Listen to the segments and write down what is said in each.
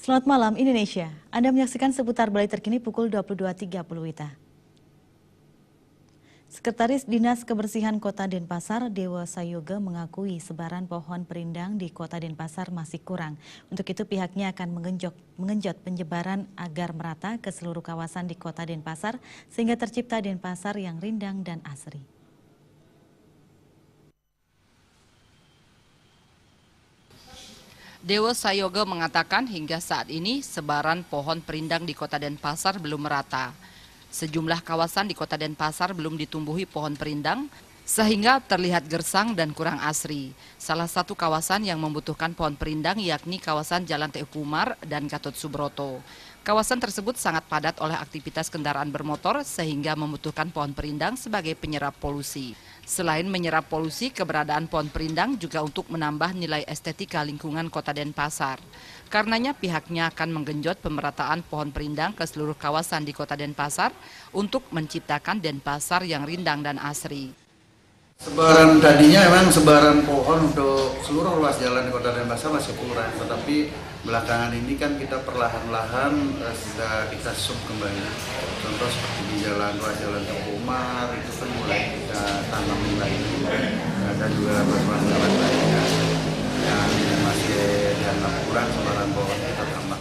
Selamat malam Indonesia. Anda menyaksikan seputar Bali terkini pukul 22.30 WITA. Sekretaris Dinas Kebersihan Kota Denpasar, Dewa Sayoga, mengakui sebaran pohon perindang di Kota Denpasar masih kurang. Untuk itu pihaknya akan mengenjot penyebaran agar merata ke seluruh kawasan di Kota Denpasar sehingga tercipta Denpasar yang rindang dan asri. Dewa Sayoga mengatakan hingga saat ini sebaran pohon perindang di Kota Denpasar belum merata. Sejumlah kawasan di Kota Denpasar belum ditumbuhi pohon perindang sehingga terlihat gersang dan kurang asri. Salah satu kawasan yang membutuhkan pohon perindang yakni kawasan Jalan Teguh Umar dan Gatot Subroto. Kawasan tersebut sangat padat oleh aktivitas kendaraan bermotor sehingga membutuhkan pohon perindang sebagai penyerap polusi. Selain menyerap polusi, keberadaan pohon perindang juga untuk menambah nilai estetika lingkungan Kota Denpasar. Karenanya pihaknya akan menggenjot pemerataan pohon perindang ke seluruh kawasan di Kota Denpasar untuk menciptakan Denpasar yang rindang dan asri. Sebaran tadinya memang sebaran pohon untuk seluruh ruas jalan di Kota Denpasar masih kurang, tetapi belakangan ini kan kita perlahan-lahan sudah kita sub kembali. Contoh seperti di ruas jalan Teguh Umar itu kan mulai kita tanam lagi. Ada juga ruas jalan lainnya yang masih dianggap kurang sebaran pohon kita tambah.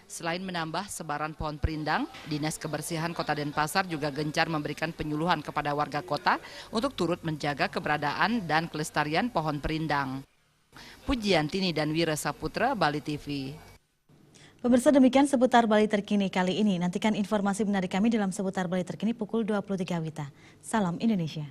Selain menambah sebaran pohon perindang, Dinas Kebersihan Kota Denpasar juga gencar memberikan penyuluhan kepada warga kota untuk turut menjaga keberadaan dan kelestarian pohon perindang. Pujiantini dan Wira Saputra, Bali TV. Pemirsa, demikian seputar Bali terkini kali ini. Nantikan informasi menarik kami dalam seputar Bali terkini pukul 23 WITA. Salam Indonesia.